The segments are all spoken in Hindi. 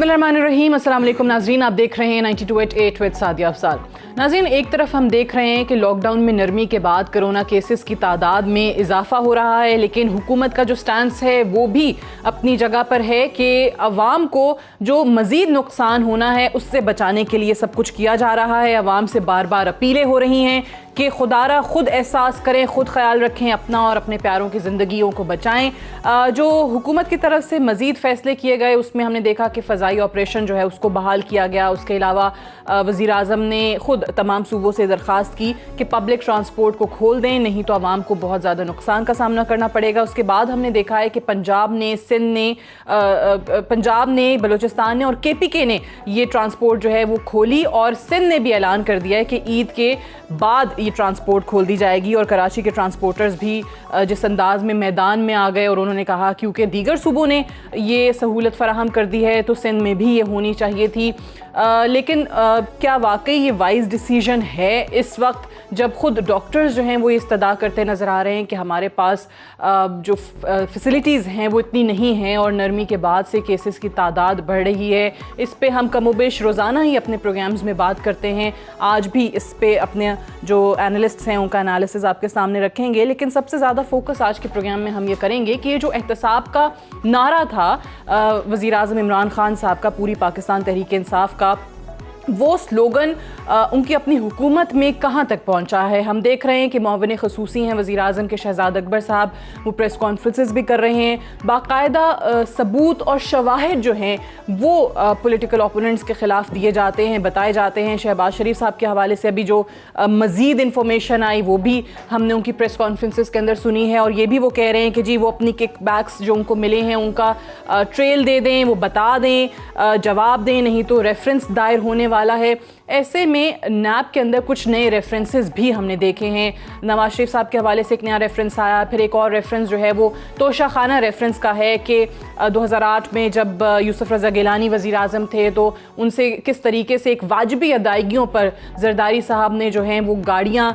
बिस्मिल्लाहिर्रहमानिर्रहीम। अस्सलाम वालेकुम नाज़रीन, आप देख रहे हैं 92.8 विद सादिया अफसार। नाज़रीन, एक तरफ हम देख रहे हैं कि लॉकडाउन में नरमी के बाद कोरोना केसेस की तादाद में इजाफा हो रहा है, लेकिन हुकूमत का जो स्टैंस है वो भी अपनी जगह पर है कि अवाम को जो मज़ीद नुकसान होना है उससे बचाने के लिए सब कुछ किया जा रहा है। अवाम से बार बार अपीलें हो रही हैं कि खुदारा खुद एहसास करें, खुद ख्याल रखें, अपना और अपने प्यारों की ज़िंदगियों को बचाएं। जो हुकूमत की तरफ से मज़ीद फ़ैसले किए गए उसमें हमने देखा कि फ़ज़ाई ऑपरेशन जो है उसको बहाल किया गया। उसके अलावा वज़ीर आज़म ने ख़ुद तमाम सूबों से दरख्वास्त की कि पब्लिक ट्रांसपोर्ट को खोल दें, नहीं तो आवाम को बहुत ज़्यादा नुकसान का सामना करना पड़ेगा। उसके बाद हमने देखा है कि पंजाब ने, सिंध ने, बलूचिस्तान ने और KPK ने ये ट्रांसपोर्ट जो है वो खोली, और सिंध ने भी ऐलान कर दिया है कि ईद के बाद ये ट्रांसपोर्ट खोल दी जाएगी। और कराची के ट्रांसपोर्टर्स भी जिस अंदाज में मैदान में आ गए और उन्होंने कहा क्योंकि दीगर सूबों ने ये सहूलत फराहम कर दी है तो सिंध में भी ये होनी चाहिए थी। लेकिन क्या वाकई ये वाइज डिसीजन है इस वक्त जब खुद डॉक्टर्स जो हैं वो ये इस्तदा करते नज़र आ रहे हैं कि हमारे पास जो फैसिलिटीज़ हैं वो इतनी नहीं हैं और नरमी के बाद से केसेस की तादाद बढ़ रही है। इस पे हम कमोबेश रोज़ाना ही अपने प्रोग्राम्स में बात करते हैं, आज भी इस पे अपने जो एनालिस्ट्स हैं उनका एनालिसिस आपके सामने रखेंगे। लेकिन सबसे ज़्यादा फोकस आज के प्रोग्राम में हम ये करेंगे कि ये जो एहतसाब का नारा था वज़ीर आज़म इमरान खान साहब का, पूरी पाकिस्तान तहरीक इंसाफ का, वो स्लोगन उनकी अपनी हुकूमत में कहाँ तक पहुँचा है। हम देख रहे हैं कि मुअव्विन ख़ुसूसी हैं वज़ीर आज़म के शहज़ाद अकबर साहब, वो प्रेस कॉन्फ्रेंसेस भी कर रहे हैं, बाकायदा सबूत और शवाहिद जो हैं वो पॉलिटिकल ओपोनेंट्स के ख़िलाफ़ दिए जाते हैं, बताए जाते हैं। शहबाज शरीफ साहब के हवाले से अभी जो मज़ीद इन्फॉर्मेशन आई वो भी हमने उनकी प्रेस कॉन्फ्रेंसेस के अंदर सुनी है, और ये भी वो कह रहे हैं कि जी वो अपनी किक बैक्स जो उनको मिले हैं उनका ट्रेल दे दें, वो बता दें, जवाब दें, नहीं तो रेफरेंस दायर होने वाला है। ऐसे में नैब के अंदर कुछ नए रेफरेंसेस भी हमने देखे हैं। नवाज शरीफ साहब के हवाले से एक नया रेफरेंस आया, फिर एक और रेफरेंस जो है वो तोशा खाना रेफरेंस का है कि 2008 में जब यूसुफ रज़ा गिलानी वज़ीर आज़म थे तो उनसे किस तरीके से एक वाजिबी अदायगियों पर जरदारी साहब ने जो हैं वो गाड़ियाँ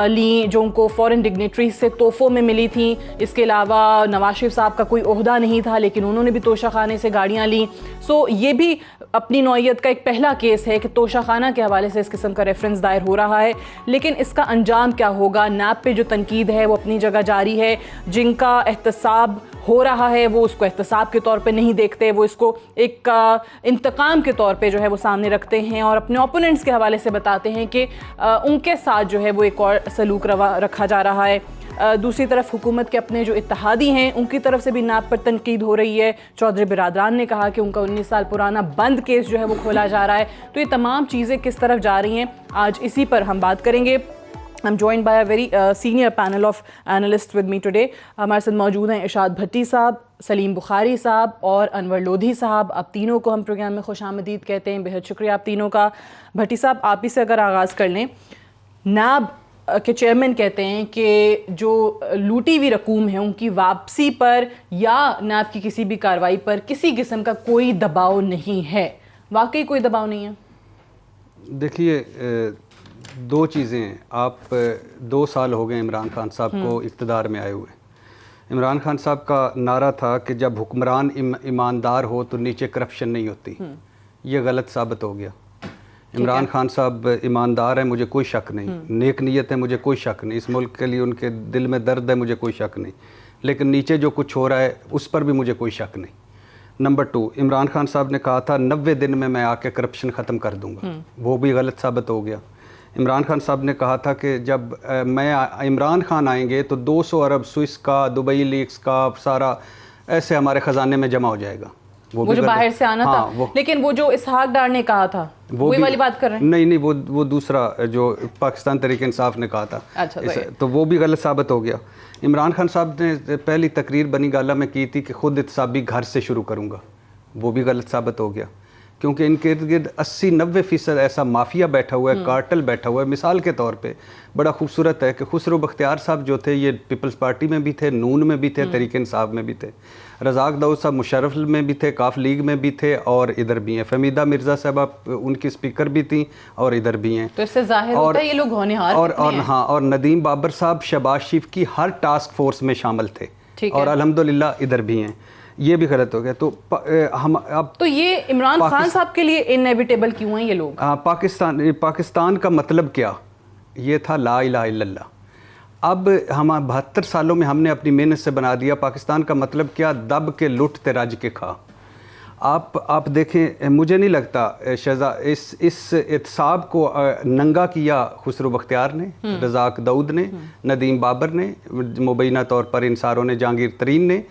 ली जो उनको फॉरेन डिग्नेटरीज से तोहफ़ों में मिली थी। इसके अलावा नवाज शरीफ साहब का कोई ओहदा नहीं था लेकिन उन्होंने भी तोशा खाने से गाड़ियाँ ली। सो ये भी अपनी नौइयत का एक पहला केस है कि तोशा खाना के हवाले से इस किस्म का रेफरेंस दायर हो रहा है। लेकिन इसका अंजाम क्या होगा? नैब पे जो तनकीद है वो अपनी जगह जारी है। जिनका एहतसाब हो रहा है वो उसको एहतसाब के तौर पे नहीं देखते, वो इसको एक इंतकाम के तौर पे जो है वो सामने रखते हैं और अपने ओपोनेंट्स के हवाले से बताते हैं कि उनके साथ जो है वो एक और सलूक रखा जा रहा है। दूसरी तरफ हुकूमत के अपने जो इत्तेहादी हैं उनकी तरफ से भी नैब पर तनकीद हो रही है। चौधरी बिरादरान ने कहा कि उनका 19 साल पुराना बंद केस जो है वो खोला जा रहा है। तो ये तमाम चीज़ें किस तरफ जा रही हैं, आज इसी पर हम बात करेंगे। I am joined by a very senior panel of analyst with me today. हमारे साथ मौजूद हैं इरशाद भट्टी साहब, सलीम बुखारी साहब और अनवर लोधी साहब। आप तीनों को हम प्रोग्राम में खुशामदीद कहते हैं, बेहद शुक्रिया आप तीनों का। भट्टी साहब, आप ही से अगर आगाज़ कर लें। नैब के चेयरमैन कहते हैं कि जो लूटी हुई रकूम है उनकी वापसी पर या नैब की किसी भी कार्रवाई पर किसी किस्म का कोई दबाव नहीं है। वाकई कोई दबाव नहीं है? देखिए, दो चीज़ें हैं। आप 2 साल हो गए इमरान खान साहब को इक़्तिदार में आए हुए। इमरान खान साहब का नारा था कि जब हुक्मरान ईमानदार हो तो नीचे करप्शन नहीं होती। ये गलत साबित हो गया। इमरान खान साहब ईमानदार है, मुझे कोई शक नहीं, नेक नीयत है, मुझे कोई शक नहीं, इस मुल्क के लिए उनके दिल में दर्द है, मुझे कोई शक नहीं, लेकिन नीचे जो कुछ हो रहा है उस पर भी मुझे कोई शक नहीं। नंबर 2, इमरान खान साहब ने कहा था 90 दिन में मैं आके करप्शन ख़त्म कर दूंगा, वो भी गलत साबित हो गया। इमरान खान साहब ने कहा था कि जब इमरान खान आएंगे तो 200 अरब स्विस का, दुबई लीक्स का सारा ऐसे हमारे ख़जाने में जमा हो जाएगा। वो जो बाहर से आना था, लेकिन वो जो इसहाक डार ने कहा था वही वाली बात कर रहे हैं? नहीं, वो दूसरा जो पाकिस्तान तहरीक इंसाफ ने कहा था। अच्छा, तो वो भी गलत साबित हो गया। इमरान खान साहब ने पहली तकरीर बनी गाला में की थी कि खुद एहतसाबी घर से शुरू करूँगा, वो भी गलत साबित हो गया क्योंकि इनके इर्द गिर्द 80-90% ऐसा माफिया बैठा हुआ है, कार्टेल बैठा हुआ है। मिसाल के तौर पे बड़ा खूबसूरत है कि खुसरो बख्तियार साहब जो थे ये पीपल्स पार्टी में भी थे, नून में भी थे, तहरीक इंसाफ में भी थे। रज़ाक दाऊद साहब मुशर्रफ में भी थे, काफ लीग में भी थे और इधर भी हैं। फमीदा मिर्ज़ा साहब उनकी स्पीकर भी थी और इधर भी हैं। तो इससे जाहिर होता है ये लोग होनहार और नदीम बाबर साहब शहबाज शरीफ की हर टास्क फोर्स में शामिल थे और अल्हम्दुलिल्लाह इधर भी हैं। ये भी गलत हो गया। तो हम अब तो ये इमरान खान साहब के लिए इनएविटेबल क्यों हैं ये लोग? पाकिस्तान का मतलब क्या, ये था ला इलाहा इल्लल्लाह। अब हम 72 सालों में हमने अपनी मेहनत से बना दिया। पाकिस्तान का मतलब क्या, दब के लुट ते रज के खा। आप देखें, मुझे नहीं लगता शहजा इस एहतसाब को नंगा किया खुसरो बख्तियार ने, रज़ाक दाऊद ने, नदीम बाबर ने, मुबैना तौर पर इन सारों ने, जहांगीर तरीन ने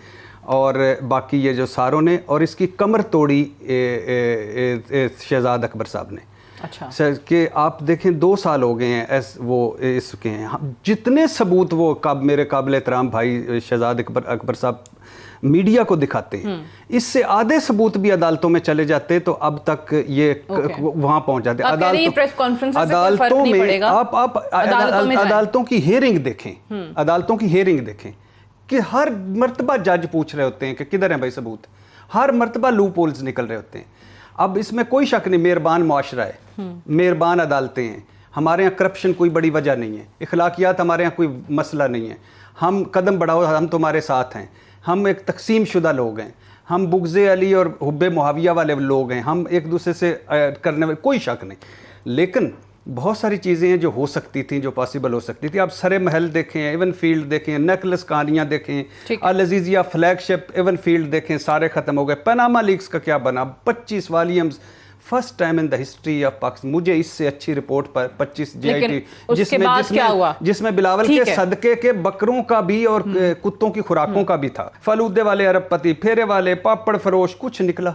और बाकी ये जो सारों ने, और इसकी कमर तोड़ी शहजाद अकबर साहब ने। अच्छा सर कि आप देखें 2 साल हो गए हैं वो इसके हैं, जितने सबूत वो मेरे काबिल एहतराम भाई शहजाद अकबर साहब मीडिया को दिखाते हैं, इससे आधे सबूत भी अदालतों में चले जाते तो अब तक ये वहां पहुंच जाते। अदालतों में आप अदालतों की हियरिंग देखें, अदालतों की हियरिंग देखें कि हर मर्तबा जज पूछ रहे होते हैं कि किधर है भाई सबूत, हर मर्तबा लूप होल्स निकल रहे होते हैं। अब इसमें कोई शक नहीं, मेहरबान मुआशरा है, मेहरबान अदालतें हैं, हमारे यहाँ करप्शन कोई बड़ी वजह नहीं है, इखलाकियात हमारे यहाँ कोई मसला नहीं है, हम कदम बढ़ाओ हम तुम्हारे साथ हैं, हम एक तकसीम शुदा लोग हैं, हम बुग़्ज़े अली और हुब्बे मुआविया वाले लोग हैं, हम एक दूसरे से करने में कोई शक नहीं। लेकिन बहुत सारी चीज़ें हैं जो हो सकती थी, जो पॉसिबल हो सकती थी। आप सरे महल देखें, एवन फील्ड देखें, नेकलेस कहानियाँ देखें, अल अजीज़िया फ्लैगशिप एवन फील्ड देखें, सारे ख़त्म हो गए। पनामा लीक्स का क्या बना, 25 volumes, first time in the history of Pakistan. मुझे इससे अच्छी रिपोर्ट पर 25 JIT जिसमें बिलावल के सदके के बकरों का भी और कुत्तों की खुराकों का भी था, फलूदे वाले अरबपति, फेरे वाले, पापड़ फरोश, कुछ निकला,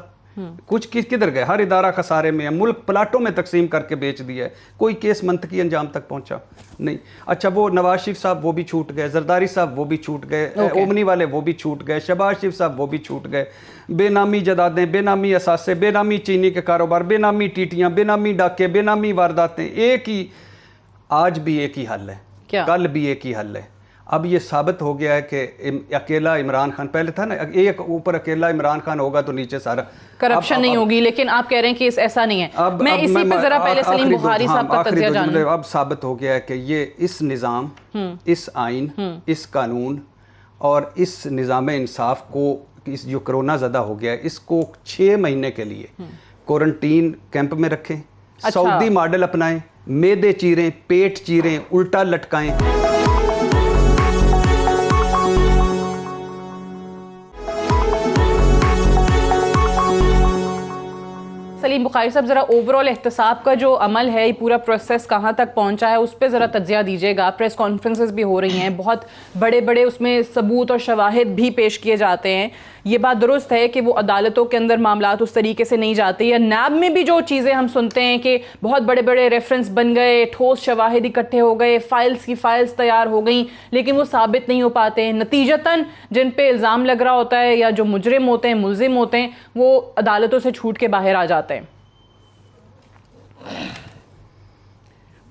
कुछ किधर गए, हर इदारा खसारे में है, मुल्क प्लाटों में तकसीम करके बेच दिया है, कोई केस मंतकी अंजाम तक पहुंचा नहीं। अच्छा वो नवाज शरीफ साहब वो भी छूट गए, जरदारी साहब वो भी छूट गए, ओमनी वाले वो भी छूट गए, शहबाज शरीफ साहब वो भी छूट गए, बेनामी जदादें, बेनामी असासे, बेनामी चीनी के कारोबार, बेनामी टीटियां, बेनामी डाके, बेनामी वारदातें, एक ही आज भी एक ही हल है, कल भी एक ही हल है। अब ये साबित हो गया है कि अकेला इमरान खान, पहले था ना एक ऊपर अकेला इमरान खान होगा तो नीचे सारा करप्शन नहीं होगी, लेकिन आप कह रहे हैं कि ऐसा नहीं है। मैं इसी पे जरा पहले सलीम बुखारी साहब का तज्जिया जानूं। अब साबित हो गया है कि ये इस निज़ाम, इस आइन, इस कानून और इस निज़ाम इंसाफ को, इस जो कोरोना ज़दा हो गया है, इसको 6 महीने के लिए क्वारंटीन कैंप में रखें, सऊदी मॉडल अपनाएं, मैदे चीरें, पेट चीरें, उल्टा लटकाएं। सलीम बुखारी साहब, ज़रा ओवरऑल एहतसाब का जो अमल है, ये पूरा प्रोसेस कहाँ तक पहुँचा है, उस पर ज़रा तज्जिया दीजिएगा। प्रेस कॉन्फ्रेंसेस भी हो रही हैं, बहुत बड़े बड़े उसमें सबूत और शवाहिद भी पेश किए जाते हैं। ये बात दुरुस्त है कि वो अदालतों के अंदर मामलात उस तरीके से नहीं जाते, या नैब में भी जो चीज़ें हम सुनते हैं कि बहुत बड़े बड़े रेफरेंस बन गए, ठोस शवाहिद इकट्ठे हो गए, फाइल्स की फाइल्स तैयार हो गई, लेकिन वो साबित नहीं हो पाते। नतीजतन जिन पे इल्ज़ाम लग रहा होता है या जो मुजरिम होते हैं, मुल्जिम होते हैं, वो अदालतों से छूट के बाहर आ जाते हैं।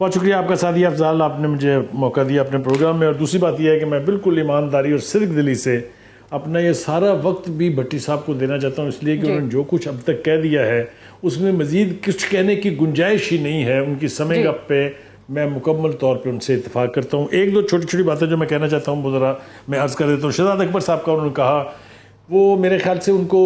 बहुत शुक्रिया आपका सादिया अफजाल, आपने मुझे मौका दिया अपने प्रोग्राम में। और दूसरी बात यह है कि मैं बिल्कुल ईमानदारी और सिर्फ दिली से अपना ये सारा वक्त भी भट्टी साहब को देना चाहता हूँ, इसलिए कि उन्होंने जो कुछ अब तक कह दिया है उसमें मज़ीद कुछ कहने की गुंजाइश ही नहीं है। उनकी समय गप पे मैं मुकम्मल तौर पे उनसे इत्तेफाक करता हूँ। एक दो छोटी छोटी बातें जो मैं कहना चाहता हूँ वो ज़रा मैं अर्ज़ कर देता हूँ। शहजाद अकबर साहब का उन्होंने कहा, वो मेरे ख्याल से उनको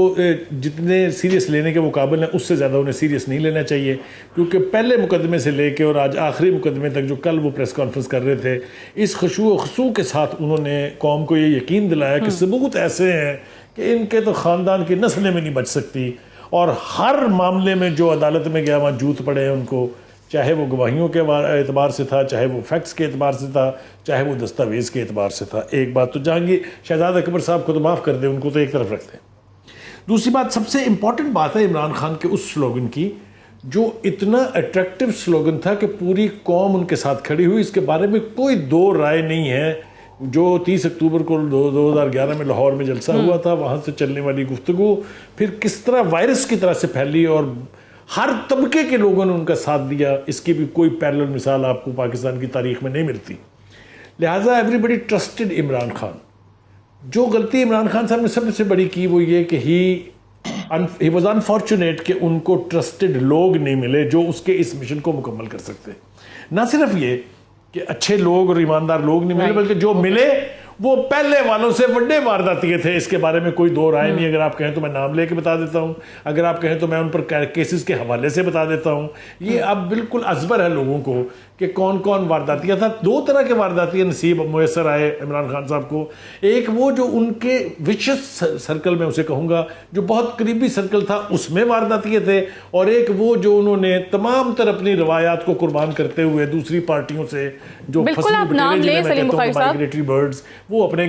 जितने सीरियस लेने के वो काबिल हैं उससे ज़्यादा उन्हें सीरियस नहीं लेना चाहिए, क्योंकि पहले मुकदमे से लेके और आज आखिरी मुकदमे तक जो कल वो प्रेस कॉन्फ्रेंस कर रहे थे, इस खुशू व खसू के साथ उन्होंने कौम को ये यकीन दिलाया कि सबूत ऐसे हैं कि इनके तो ख़ानदान की नस्लें में नहीं बच सकती, और हर मामले में जो अदालत में गया वहाँ जूत पड़े हैं उनको, चाहे वो गवाहियों के एतबार से था, चाहे वो फैक्ट्स के एतबार से था, चाहे वो दस्तावेज़ के एतबार से था। एक बात तो जहांगीर शहजाद अकबर साहब को तो माफ़ कर दें, उनको तो एक तरफ रखते हैं। दूसरी बात, सबसे इम्पॉर्टेंट बात है इमरान खान के उस स्लोगन की जो इतना अट्रैक्टिव स्लोगन था कि पूरी कौम उनके साथ खड़ी हुई, इसके बारे में कोई दो राय नहीं है। जो 30 अक्टूबर को 2011 में लाहौर में जलसा हुआ था, वहाँ से चलने वाली गुफ्तगू फिर किस तरह वायरस की तरह से फैली और हर तबके के लोगों ने उनका साथ दिया, इसकी भी कोई पैरेलल मिसाल आपको पाकिस्तान की तारीख में नहीं मिलती। लिहाजा एवरीबडी ट्रस्टेड इमरान खान। जो गलती इमरान खान साहब ने सबसे बड़ी की वो ये कि ही वॉज अनफॉर्चुनेट कि उनको ट्रस्टेड लोग नहीं मिले जो उसके इस मिशन को मुकम्मल कर सकते। ना सिर्फ ये कि अच्छे लोग और ईमानदार लोग नहीं मिले, बल्कि जो मिले वो पहले वालों से बड़े वारदातिये थे, इसके बारे में कोई दो राय नहीं। अगर आप कहें तो मैं नाम लेके बता देता हूँ, अगर आप कहें तो मैं उन पर केसेस के हवाले से बता देता हूँ। ये अब बिल्कुल अजबर है लोगों को कि कौन कौन वारदातिया था। दो तरह के वारदातिया नसीब मुयसर आए इमरान खान साहब को। एक वो जो उनके विशेष सर्कल में उसे कहूँगा, जो बहुत करीबी सर्कल था, उसमें वारदातिये थे, और एक वो जो उन्होंने तमाम तर अपनी रवायात को कुर्बान करते हुए दूसरी पार्टियों से जो बिल्कुल आप नाम ले सलीम बुखारी साहब, माइग्रेटरी बर्ड्स वो अपने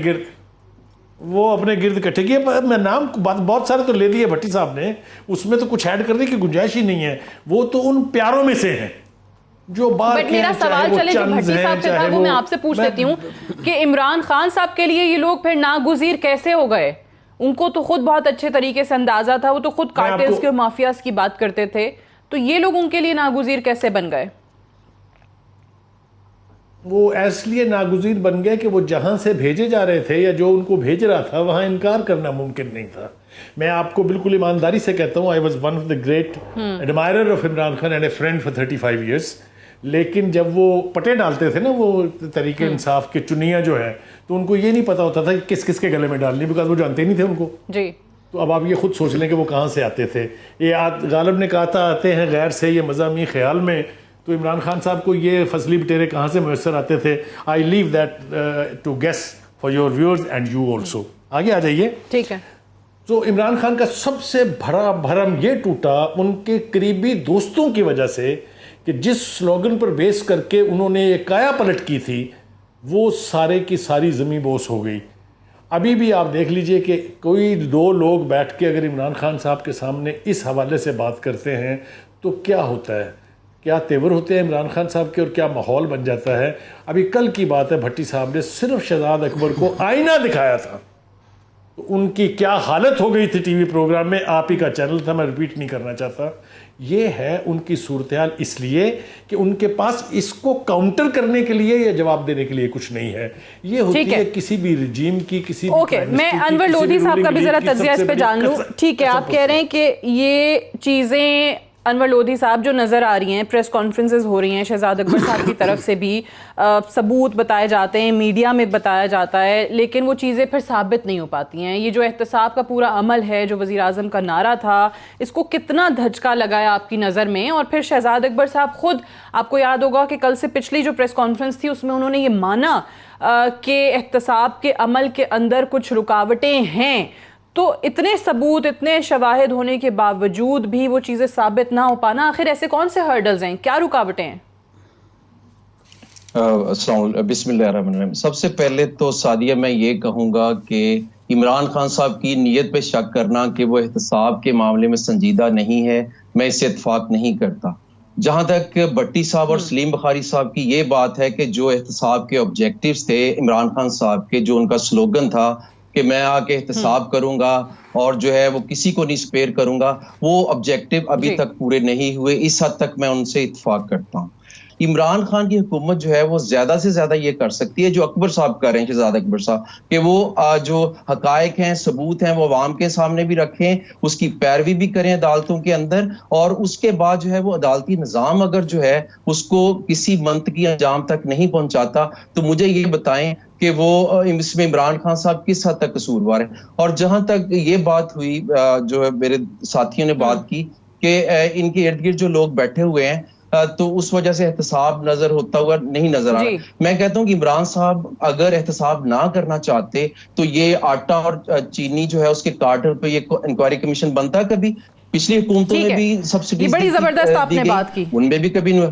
गिर्द इकट्ठे किए। मैं नाम बहुत सारे तो ले दिए भट्टी साहब ने, उसमें तो कुछ ऐड करने की गुंजाइश ही नहीं है। वो तो उन प्यारों में से हैं जो बाहर के, मेरा सवाल चले जो भट्टी साहब से था वो मैं आपसे पूछ लेती हूँ कि इमरान खान साहब के लिए ये लोग फिर नागुज़ीर कैसे हो गए? उनको तो खुद बहुत अच्छे तरीके से अंदाजा था, वो तो खुद कार्टेल्स के माफियाज की बात करते थे, तो ये लोग उनके लिए नागुज़ीर कैसे बन गए? वो इसलिए नागुज़ीर बन गए कि वो जहां से भेजे जा रहे थे या जो उनको भेज रहा था वहां इनकार करना मुमकिन नहीं था। मैं आपको बिल्कुल ईमानदारी से कहता हूँ, I was one of the great admirer of Imran Khan and A friend for 35 years. लेकिन जब वो पटे डालते थे ना, वो तरीके इंसाफ के चुनिया जो है, तो उनको ये नहीं पता होता था कि किस किस के गले में डालनी, बिकॉज वो जानते नहीं थे उनको जी। तो अब आप ये खुद सोच लें कि वो कहाँ से आते थे। ये गालिब ने कहा था आते हैं गैर से ये मज़ामी ख्याल में, तो इमरान खान साहब को ये फसली बटेरे कहाँ से मैसर आते थे? I leave that to guess for your viewers and you also. आगे आ जाइए। ठीक है। तो इमरान खान का सबसे बड़ा भरम ये टूटा उनके करीबी दोस्तों की वजह से कि जिस स्लोगन पर बेस करके उन्होंने ये काया पलट की थी, वो सारे की सारी ज़मीं बोस हो गई। अभी भी आप देख लीजिए कि कोई दो लोग बैठ के अगर इमरान खान साहब के सामने इस हवाले से बात करते हैं तो क्या होता है, क्या तेवर होते हैं इमरान खान साहब के और क्या माहौल बन जाता है। अभी कल की बात है, भट्टी साहब ने सिर्फ शहजाद अकबर को आईना दिखाया था, तो उनकी क्या हालत हो गई थी टीवी प्रोग्राम में। आप ही का चैनल था, मैं रिपीट नहीं करना चाहता। ये है उनकी सूरत हाल, इसलिए कि उनके पास इसको काउंटर करने के लिए या जवाब देने के लिए कुछ नहीं है। ये होती है किसी भी रिजीम की, किसी ओके, मैं अनवर लोधी साहब का भी जरा तजिया इस पे जान लूं। ठीक है, आप कह रहे हैं कि ये चीजें अनवर लोधी साहब जो नज़र आ रही हैं, प्रेस कॉन्फ्रेंसेस हो रही हैं शहजाद अकबर साहब की तरफ से भी, सबूत बताए जाते हैं, मीडिया में बताया जाता है, लेकिन वो चीज़ें फिर साबित नहीं हो पाती हैं। ये जो एहतसाब का पूरा अमल है, जो वज़ीर आज़म का नारा था, इसको कितना धचका लगाया आपकी नज़र में? और फिर शहजाद अकबर साहब खुद, आपको याद होगा कि कल से पिछली जो प्रेस कॉन्फ्रेंस थी उसमें उन्होंने ये माना कि एहतसाब के अमल के अंदर कुछ रुकावटें हैं। तो इतने सबूत, इतने शवाहिद होने के बावजूद भी वो चीज़ें साबित ना हो पाना, आखिर ऐसे कौन से हर्डल्स हैं, क्या रुकावटें हैं? बिस्मिल्लाहिर्रहमानिर्रहीम। सबसे पहले तो सादिया मैं ये कहूँगा कि इमरान खान साहब की नीयत पे शक करना कि वो एहतसाब के मामले में संजीदा नहीं है, मैं इससे इत्तेफाक नहीं करता। जहाँ तक भट्टी साहब और सलीम बुखारी साहब की ये बात है कि जो एहतसाब के ऑब्जेक्टिव्स थे इमरान खान साहब के, जो उनका स्लोगन था कि मैं आके एहतसाब करूंगा और जो है वो किसी को नहीं स्पेयर करूंगा, वो ऑब्जेक्टिव अभी तक पूरे नहीं हुए। इस हद तक मैं उनसे इत्तेफाक करता हूँ। इमरान खान की हुकूमत जो है वो ज्यादा से ज्यादा ये कर सकती है जो अकबर साहब कर रहे हैं, शहजाद अकबर साहब, कि वो जो हकायक हैं, सबूत हैं, वो अवाम के सामने भी रखें, उसकी पैरवी भी करें अदालतों के अंदर, और उसके बाद जो है वो अदालती निज़ाम अगर जो है उसको किसी मंतकी अंजाम तक नहीं पहुंचाता तो मुझे ये बताएं कि वो इसमें इमरान खान साहब किस हद तक कसूरवार है। और जहां तक ये बात हुई, जो है मेरे साथियों ने बात की कि इनके इर्द गिर्द जो लोग बैठे हुए हैं तो उस वजह से एहतसाब नजर होता हुआ नहीं नजर आ रहा। मैं कहता हूं कि इमरान साहब अगर एहतसाब ना करना चाहते तो ये आटा और चीनी जो है उसके कार्टर पे ये इंक्वायरी कमीशन बनता कभी? पिछली हुकूमतों में भी सब्सिडी बड़ी जबरदस्त आपने बात की, उनमें भी कभी नहीं।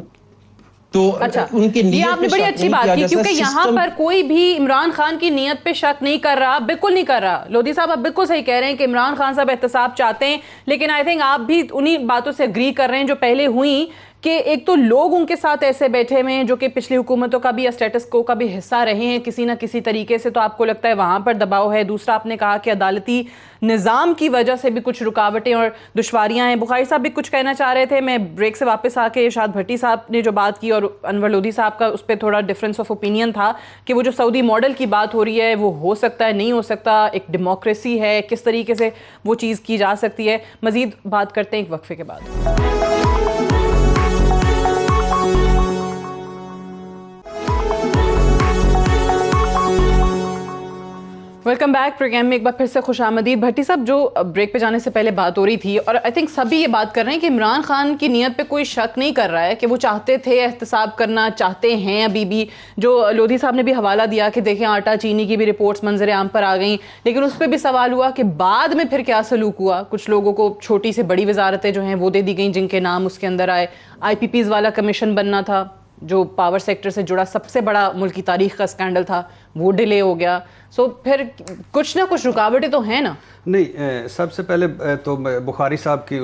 तो अच्छा, उनकी ये आपने बड़ी अच्छी बात की, क्योंकि यहाँ पर कोई भी इमरान खान की नीयत पे शक नहीं कर रहा, बिल्कुल नहीं कर रहा। लोधी साहब आप बिल्कुल सही कह रहे हैं कि इमरान खान साहब एहतसाब चाहते हैं, लेकिन आई थिंक आप भी उन्हीं बातों से एग्री कर रहे हैं जो पहले हुई कि एक तो लोग उनके साथ ऐसे बैठे हुए हैं जो कि पिछली हुकूमतों का भी या स्टेटस को का भी हिस्सा रहे हैं किसी ना किसी तरीके से, तो आपको लगता है वहाँ पर दबाव है। दूसरा, आपने कहा कि अदालती निज़ाम की वजह से भी कुछ रुकावटें और दुश्वारियाँ हैं। बुखारी साहब भी कुछ कहना चाह रहे थे, मैं ब्रेक से वापस आके इरशाद भट्टी साहब ने जो बात की और अनवर लोधी साहब का उस पर थोड़ा डिफरेंस ऑफ ओपिनियन था कि वो जो सऊदी मॉडल की बात हो रही है वो हो सकता है, नहीं हो सकता, एक डेमोक्रेसी है, किस तरीके से वो चीज़ की जा सकती है। मज़ीद बात करते हैं एक वक्फे के बाद। वेलकम बैक प्रोग्राम में एक बार फिर से खुशामदीद। भट्टी साहब, जो ब्रेक पे जाने से पहले बात हो रही थी और आई थिंक सभी ये बात कर रहे हैं कि इमरान खान की नीयत पे कोई शक नहीं कर रहा है कि वो चाहते थे, एहतसाब करना चाहते हैं अभी भी। जो लोधी साहब ने भी हवाला दिया कि देखें आटा चीनी की भी रिपोर्ट्स मंजर आम पर आ गई, लेकिन उस पर भी सवाल हुआ कि बाद में फिर क्या सलूक हुआ। कुछ लोगों को छोटी से बड़ी वजारतें जो हैं वो दे दी गई जिनके नाम उसके अंदर आए। IPPs वाला कमीशन बनना था जो पावर सेक्टर से जुड़ा सबसे बड़ा मुल्क की तारीख का स्कैंडल था, वो डिले हो गया। सो फिर कुछ ना कुछ रुकावटें तो हैं ना। नहीं, सबसे पहले तो बुखारी साहब की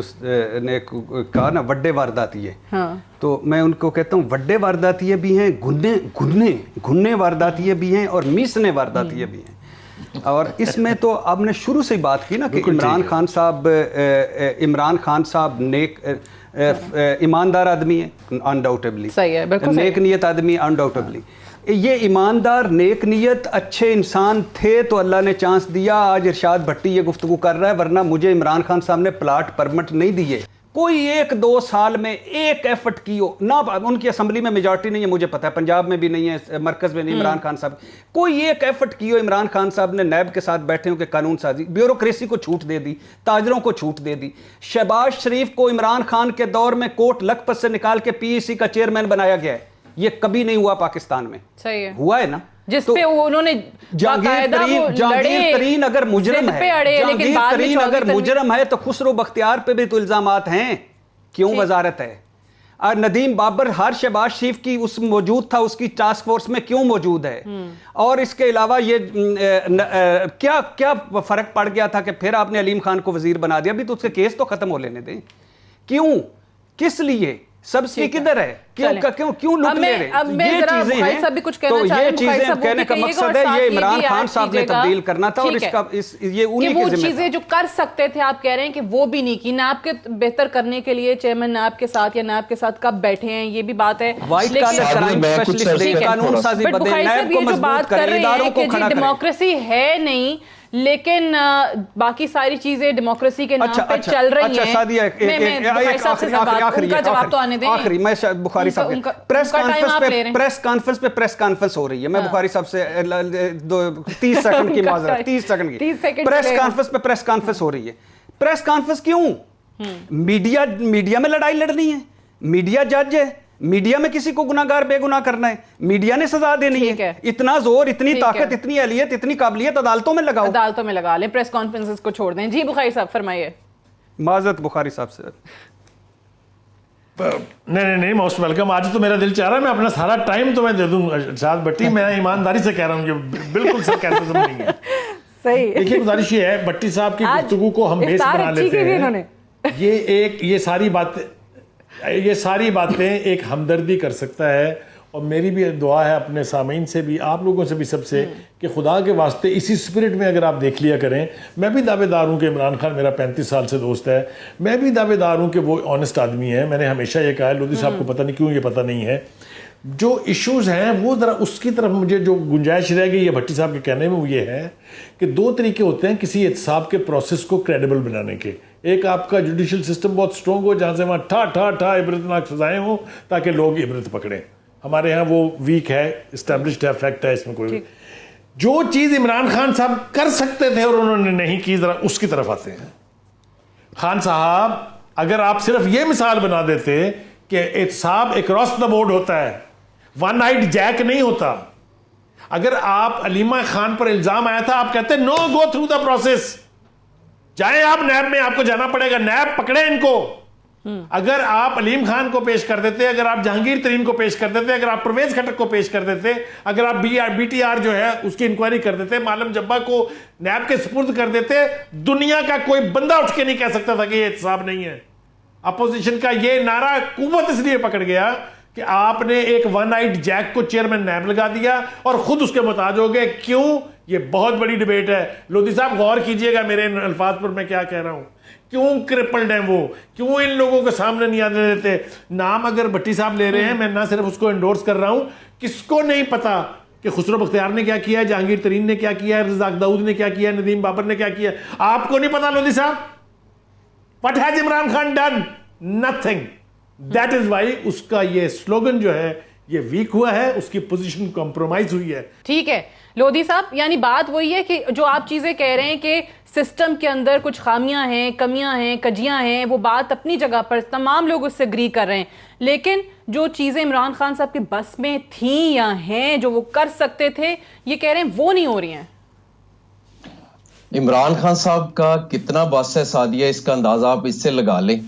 ने कहा ना वड्डे वारदातिये, हाँ। तो मैं उनको कहता हूँ वड्डे वारदातिये भी हैं, घुन्ने वारदातिये भी हैं और मीसने वारदातिये भी हैं। और इसमें तो आपने शुरू से ही बात की ना कि इमरान खान साहब नेक ईमानदार आदमी है, अनडाउटेबली सही है, बिल्कुल नेक नियत आदमी अनडाउटेबली। ये ईमानदार नेक नियत अच्छे इंसान थे तो अल्लाह ने चांस दिया। आज इरशाद भट्टी ये गुफ्तगू कर रहा है, वरना मुझे इमरान खान साहब ने प्लाट परमिट नहीं दिए। कोई 1-2 साल में एक एफर्ट की हो ना, उनकी असेंबली में मेजॉरिटी नहीं है, मुझे पता है, पंजाब में भी नहीं है, मरकज में नहीं। इमरान खान साहब कोई एक एफर्ट की हो, इमरान खान साहब ने नैब के साथ बैठे हो कि कानून साजी, ब्यूरोक्रेसी को छूट दे दी, ताजरों को छूट दे दी। शहबाज शरीफ को इमरान खान के दौर में कोट लखपत से निकाल के PEC का चेयरमैन बनाया गया है। ये कभी नहीं हुआ पाकिस्तान में। सही है, हुआ है ना, जिस पे उन्होंने जहांगीर तरीन अगर मुजरम है तो खुसरो बख्तियार पे भी तो इल्जामात हैं, क्यों वजारत है? और नदीम बाबर हर शहबाज शरीफ की उस मौजूद था, उसकी टास्क फोर्स में क्यों मौजूद है? और इसके अलावा ये क्या क्या फर्क पड़ गया था कि फिर आपने अलीम खान को वजीर बना दिया? अभी तो उसके केस तो खत्म हो लेने दें। क्यों, किस लिए, सब्सिडी किधर है, क्यों लूट ले रहे? ये चीजें हैं, तो ये चीजें कहने का मकसद है ये इमरान खान साहब ने तब्दील करना था और इसका ये उन्हीं की जिम्मेदारी। चीजें जो कर सकते थे आप कह रहे हैं कि वो भी नहीं की। नैब के बेहतर करने के लिए चेयरमैन नैब के साथ या नैब के साथ कब बैठे हैं, ये भी बात है। व्हाइट कॉलर क्राइम स्पेशलिस्ट कानून साजी बदले, नैब को मजबूत करें, इदारों को खड़ा करें। डेमोक्रेसी है नहीं, लेकिन बाकी सारी चीजें डेमोक्रेसी के नाम पे चल रही हैं। सादिया, आखिरी मैं बुखारी साहब प्रेस कॉन्फ्रेंस हो रही है, मैं बुखारी साहब से 30 सेकंड की माजरत, 30 सेकंड की प्रेस कॉन्फ्रेंस हो रही है। प्रेस कॉन्फ्रेंस क्यों? मीडिया में लड़ाई लड़नी है, मीडिया जज है, मीडिया में किसी को गुनाहगार बेगुनाह करना है, मीडिया ने सजा देनी है। इतना जोर, इतनी ताकत, इतनी अहलियत, इतनी काबिलियत अदालतों में लगाओ, अदालतों में लगा लें, प्रेस कॉन्फ्रेंसेस को छोड़ दें। जी बुखारी साहब फरमाइए। माजरत बुखारी साहब से। नहीं, मोस्ट वेलकम। आज तो मेरा दिल चाह रहा है मैं अपना सारा टाइम तो मैं दे दूं इरशाद भट्टी। मैं ईमानदारी से कह रहा हूँ कि बिल्कुल सरकारिज्म नहीं है। सही। देखिए गुजारिश ये है, भट्टी साहब की गुफ्तगू को हम बेस बना लेते हैं। ये सारी बातें एक हमदर्दी कर सकता है, और मेरी भी दुआ है अपने सामीन से भी, आप लोगों से भी, सबसे, कि खुदा के वास्ते इसी स्पिरिट में अगर आप देख लिया करें। मैं भी दावेदार हूँ कि इमरान खान मेरा 35 साल से दोस्त है, मैं भी दावेदार हूँ कि वो ऑनेस्ट आदमी है। मैंने हमेशा ये कहा है, लोधी साहब को पता नहीं क्यों ये पता नहीं है। जो इश्यूज़ हैं वो ज़रा उसकी तरफ मुझे जो गुंजाइश रह गई है भट्टी साहब के कहने में, वो ये है कि 2 तरीके होते हैं किसी एहतसाब के प्रोसेस को क्रेडिबल बनाने के। एक आपका जुडिशल सिस्टम बहुत स्ट्रॉन्ग हो, जहाँ से वहाँ ठा इबरतनाक सजाएं हो ताकि लोग इबरत पकड़ें। हमारे यहाँ वो वीक है, इस्टेब्लिश्ड है, फैक्ट है, इसमें कोई। जो चीज़ इमरान खान साहब कर सकते थे और उन्होंने नहीं की, ज़रा उसकी तरफ आते हैं। खान साहब, अगर आप सिर्फ ये मिसाल बना देते कि एहतसाब अक्रॉस द बोर्ड होता है, वन आइड जैक नहीं होता। अगर आप अलीमा खान पर इल्जाम आया था, आप कहते no go through the process, चाहे आप नैब में, आपको जाना पड़ेगा, नैब पकड़े इनको। अगर आप अलीम खान को पेश कर देते, अगर आप जहांगीर तरीन को पेश कर देते, अगर आप परवेज खट्टर को पेश कर देते, अगर आप BTR जो है उसकी इंक्वायरी कर देते, मालम जब्बा को नैब के सुपुर्द कर देते, दुनिया का कोई बंदा उठ के नहीं कह सकता था कि ये एहतसाब नहीं है। अपोजिशन का ये नारा कुव्वत इसलिए पकड़ गया कि आपने एक वन आइड जैक को चेयरमैन नैब लगा दिया और खुद उसके मुताज हो गए। क्यों? ये बहुत बड़ी डिबेट है। लोधी साहब गौर कीजिएगा मेरे अल्फाज पर मैं क्या कह रहा हूं। क्यों क्रिपल्ड हैं वो? क्यों इन लोगों के सामने नहीं आने देते? नाम अगर भट्टी साहब ले रहे हैं, मैं ना सिर्फ उसको एंडोर्स कर रहा हूं, किसको नहीं पता कि खुसरो बख्तियार ने क्या किया है, जहांगीर तरीन ने क्या किया है, रज़ाक दाऊद ने क्या किया है, नदीम बाबर ने क्या किया? आपको नहीं पता लोधी साहब? What has Imran Khan done? Nothing. That is why उसका ये स्लोगन जो है ये वीक हुआ है, उसकी पोजीशन कॉम्प्रोमाइज हुई है। ठीक है लोधी साहब, यानी बात वही है कि जो आप चीजें कह रहे हैं कि सिस्टम के अंदर कुछ खामियां हैं, कमियां हैं, कजियां हैं, वो बात अपनी जगह पर तमाम लोग उससे एग्री कर रहे हैं, लेकिन जो चीजें इमरान खान साहब के बस में थी या हैं, जो वो कर सकते थे, ये कह रहे हैं वो नहीं हो रही हैं। इमरान खान साहब का कितना बस है सादिया, इसका अंदाजा आप इससे लगा लें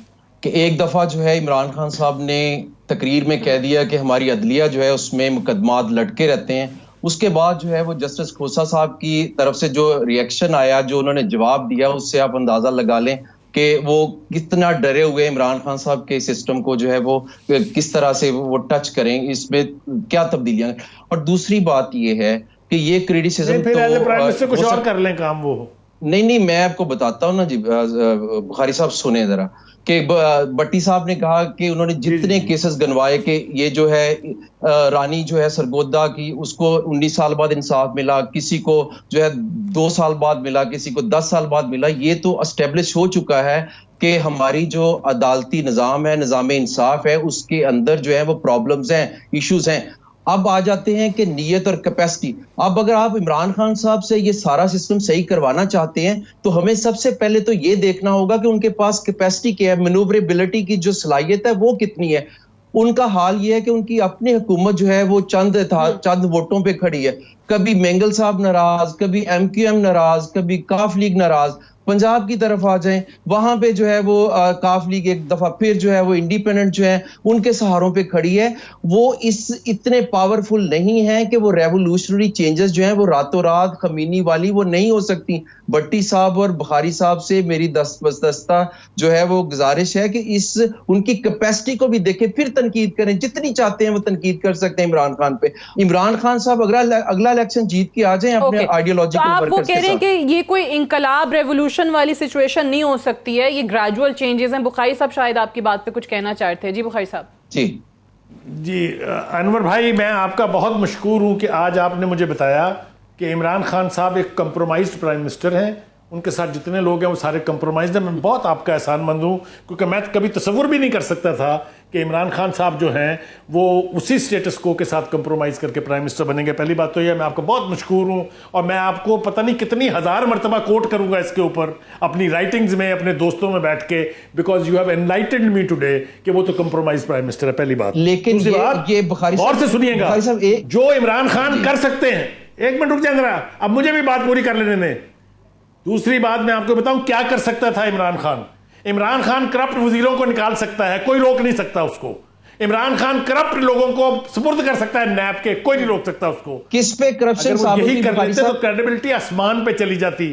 कि एक दफा जो है इमरान खान साहब ने तकरीर में कह दिया कि हमारी अदलिया जो है उसमें मुकदमात लटके रहते हैं। उसके बाद जो है वो जस्टिस खोसा साहब की तरफ से जो रिएक्शन आया, जो उन्होंने जवाब दिया, उससे आप अंदाजा लगा लें कि वो कितना डरे हुए इमरान खान साहब के सिस्टम को जो है वो किस तरह से वो टच करें, इसमें क्या तब्दीलियां। और दूसरी बात ये है कि ये क्रिटिसिज्म फिर एज ए प्राइम मिनिस्टर कुछ और कर लें काम वो। नहीं, मैं आपको बताता हूँ ना जी, बुखारी साहब सुने जरा कि भट्टी साहब ने कहा कि उन्होंने जितने केसेस गनवाए कि ये जो है रानी जो है सरगोदा की, उसको 19 साल बाद इंसाफ मिला, किसी को जो है 2 साल बाद मिला, किसी को 10 साल बाद मिला। ये तो एस्टेब्लिश हो चुका है कि हमारी जो अदालती निज़ाम है, निज़ाम इंसाफ है, उसके अंदर जो है वो प्रॉब्लम्स हैं, इश्यूज हैं। अब आ जाते हैं कि नीयत और कैपेसिटी। अब अगर आप इमरान खान साहब से ये सारा सिस्टम सही करवाना चाहते हैं तो हमें सबसे पहले तो ये देखना होगा कि उनके पास कैपेसिटी क्या है, मैनूवरेबिलिटी की जो सलाहियत है वो कितनी है। उनका हाल ये है कि उनकी अपनी हुकूमत जो है वो चंद वोटों पे खड़ी है। कभी मेंगल साहब नाराज, कभी MQM नाराज, कभी काफ लीग नाराज। पंजाब की तरफ आ जाएं, वहां पे जो है वो काफ लीग एक दफा फिर जो है वो इंडिपेंडेंट जो है उनके सहारों पे खड़ी है। वो इस इतने पावरफुल नहीं है कि वो रेवोल्यूशनरी चेंजेस जो है वो रातों रात खमीनी वाली वो नहीं हो सकती। भट्टी साहब और बुखारी साहब से मेरी दस्ता जो है वो गुजारिश है कि इस उनकी कैपेसिटी को भी देखें, फिर तनकीद करें। जितनी चाहते हैं वो तनकीद कर सकते हैं इमरान खान पे। इमरान खान साहब अगला इलेक्शन जीत के आ जाएं अपने आइडियोलॉजिकल वर्कर्स के साथ। तो आप वो कह रहे हैं कि ये कोई इंकलाब रेवोल्यूशन वाली सिचुएशन नहीं हो सकती है, ये ग्रेजुअल चेंजेस हैं। बुखारी साहब शायद आपकी बात पे कुछ कहना चाहते हैं। जी बुखारी साहब। जी अनवर भाई, मैं आपका बहुत मशकूर हूं कि आज आपने मुझे बताया कि इमरान खान साहब एक कंप्रोमाइज्ड प्राइम मिनिस्टर हैं। उनके साथ जितने लोग हैं वो सारे कंप्रोमाइज्ड हैं। मैं बहुत आपका एहसानमंद हूं, क्योंकि मैं कभी तसव्वुर भी नहीं कर सकता था कि इमरान खान साहब जो हैं वो उसी स्टेटस को के साथ कंप्रोमाइज़ करके प्राइम मिनिस्टर बनेंगे। पहली बात तो यह, मैं आपका बहुत मशकूर हूँ और मैं आपको पता नहीं कितनी हज़ार मरतबा कोट करूँगा इसके ऊपर अपनी राइटिंग्स में, अपने दोस्तों में बैठ के, because you have enlightened me today कि वो तो कंप्रोमाइज प्राइम मिनिस्टर है। पहली बात। लेकिन ये बुखारी और से सुनिएगा, जो इमरान खान कर सकते हैं, एक मिनट रुक जाए जरा, अब मुझे भी बात पूरी कर लेने दें। दूसरी बात मैं आपको बताऊं क्या कर सकता था इमरान खान। इमरान खान करप्ट वजीरों को निकाल सकता है, कोई रोक नहीं सकता उसको। इमरान खान करप्ट लोगों को सुपुर्द कर सकता है नैब के, कोई नहीं रोक सकता उसको। किस पे करप्शन यही कर लेते तो क्रेडिबिलिटी आसमान पे चली जाती।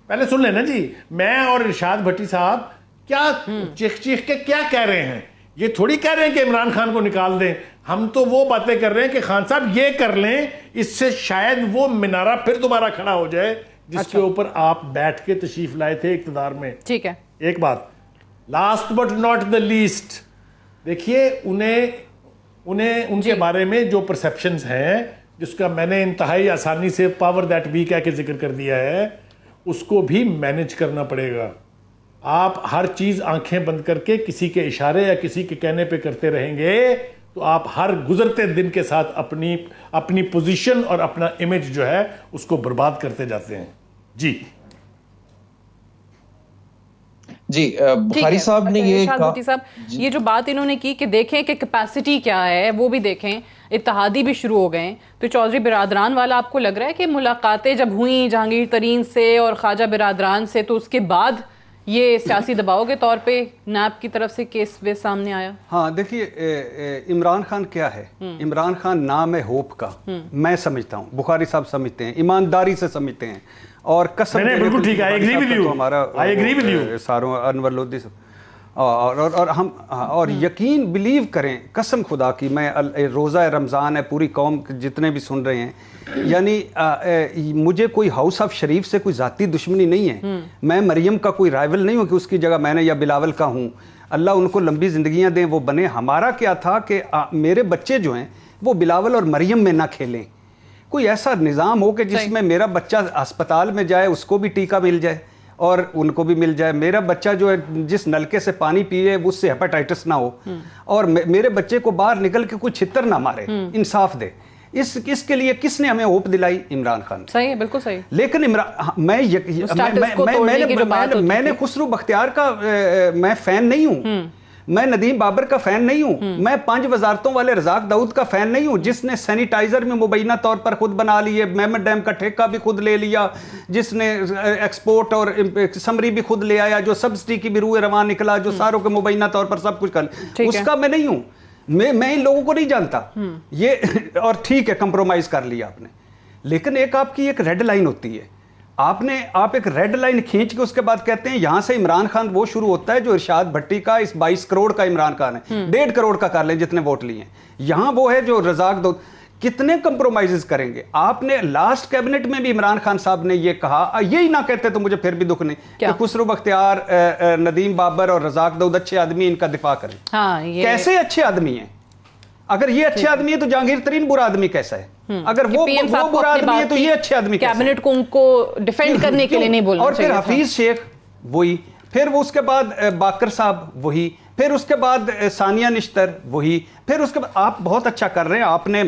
पहले सुन लेना जी, मैं और इरशाद भट्टी साहब क्या चीख चीख के क्या कह रहे हैं। ये थोड़ी कह रहे हैं कि इमरान खान को निकाल दें। हम तो वो बातें कर रहे हैं कि खान साहब ये कर लें, इससे शायद वो मिनारा फिर दोबारा खड़ा हो जाए जिसके ऊपर आप बैठ के तशरीफ लाए थे इक़्तिदार में। ठीक है। एक बात, last but not the least, देखिए उन्हें उनके बारे में जो परसेप्शंस हैं, जिसका मैंने इंतहाई आसानी से पावर दैट वी कह के जिक्र कर दिया है, उसको भी मैनेज करना पड़ेगा। आप हर चीज़ आंखें बंद करके किसी के इशारे या किसी के कहने पे करते रहेंगे तो आप हर गुजरते दिन के साथ अपनी पोजीशन और अपना इमेज जो है उसको बर्बाद करते जाते हैं। जी बुखारी साहब ने ये साहब, ये जो बात इन्होंने की कि देखें कि कैपेसिटी क्या है, वो भी देखें, इत्तेहादी भी शुरू हो गए। तो चौधरी बिरादरान वाला आपको लग रहा है कि मुलाकातें जब हुई जहांगीर तरीन से और ख्वाजा बिरादरान से, तो उसके बाद ये सियासी दबाव के तौर पे नैब की तरफ से केस वे सामने आया? हाँ, देखिए इमरान खान क्या है, इमरान खान नाम है होप का। मैं समझता हूँ, बुखारी साब समझते हैं, ईमानदारी से समझते हैं और कसम बिल्कुल ठीक है, I agree with you, I agree with you सारों अनवर लोधी और हम और यकीन बिलीव करें कसम खुदा की, मैं रोज़ा रमज़ान है, पूरी कौम जितने भी सुन रहे हैं, यानी मुझे कोई हाउस ऑफ शरीफ से कोई ज़ाती दुश्मनी नहीं है। मैं मरियम का कोई राइवल नहीं हूँ कि उसकी जगह मैंने या बिलावल का हूँ। अल्लाह उनको लंबी ज़िंदगियाँ दें, वो बने। हमारा क्या था कि मेरे बच्चे जो हैं वो बिलावल और मरियम में ना खेलें। कोई ऐसा निज़ाम हो कि जिसमें मेरा बच्चा अस्पताल में जाए, उसको भी टीका मिल जाए और उनको भी मिल जाए। मेरा बच्चा जो है जिस नलके से पानी पिए उससे हेपेटाइटिस ना हो, और मेरे बच्चे को बाहर निकल के कोई छितर ना मारे, इंसाफ दे। इसके लिए किसने हमें होप दिलाई? इमरान खान। सही है, बिल्कुल सही। लेकिन मैंने खुसरो बख्तियार का मैं फैन नहीं हूं, मैं नदीम बाबर का फैन नहीं हूं, मैं 5 वजारतों वाले रजाक दाऊद का फैन नहीं हूं, जिसने सैनिटाइजर में मुबैना तौर पर खुद बना लिए, मेमन डैम का ठेका भी खुद ले लिया, जिसने एक्सपोर्ट और समरी भी खुद ले आया, जो सब्सिडी की भी रूए रवां निकला, जो सारों के मुबैना तौर पर सब कुछ कर, उसका मैं नहीं हूं। मैं इन लोगों को नहीं जानता ये। और ठीक है, कंप्रोमाइज कर लिया आपने, लेकिन एक आपकी एक रेड लाइन होती है। आप एक रेड लाइन खींच के उसके बाद कहते हैं यहां से इमरान खान वो शुरू होता है जो इरशाद भट्टी का इस 22 करोड़ का इमरान खान है, 1.5 करोड़ का कर लें जितने वोट लिए हैं। यहां वो है जो रजाक दाऊद। कितने कंप्रोमाइजेस करेंगे? आपने लास्ट कैबिनेट में भी इमरान खान साहब ने ये कहा, यही ना कहते तो मुझे फिर भी दुख नहीं कि खुसरो बख्तियार, नदीम बाबर और रजाक दाऊद अच्छे आदमी, इनका दिफा करें। कैसे अच्छे आदमी हैं? अगर ये अच्छे आदमी है तो जहांगीर तरीन बुरा आदमी कैसा है? अगर वो बुरा आदमी है तो ये अच्छे आदमी कैसे? कैबिनेट को उनको डिफेंड करने के लिए नहीं बोलना चाहिए। और फिर हफीज शेख वही, फिर वो उसके बाद बाकर साहब वही, फिर उसके बाद सानिया निश्तर वही, फिर उसके बाद आप बहुत अच्छा कर रहे हैं। आपने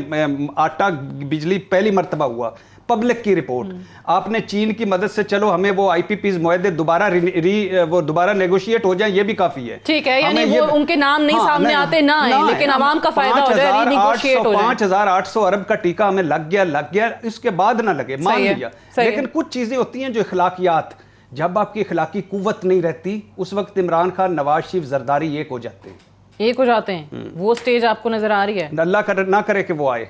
आटा बिजली पहली मर्तबा हुआ, पब्लिक की रिपोर्ट, आपने चीन की मदद से, चलो हमें वो आईपीपीज मुआहदे दोबारा नेगोशिएट हो जाए, ये भी काफी है। ठीक है, यानी वो उनके नाम नहीं सामने आते ना है, लेकिन आवाम का फायदा हो जाए, रीनेगोशिएट हो जाए। 5800 अरब का टीका हमें लग गया, इसके बाद ना लगे, मान लिया। लेकिन कुछ चीजें होती हैं जो इखलाकियात, जब आपकी इखलाकी कुव्वत नहीं रहती, उस वक्त इमरान खान, नवाज शरीफ, जरदारी एक हो जाते हैं। वो स्टेज आपको नजर आ रही है? अल्लाह ना करे कि वो आए।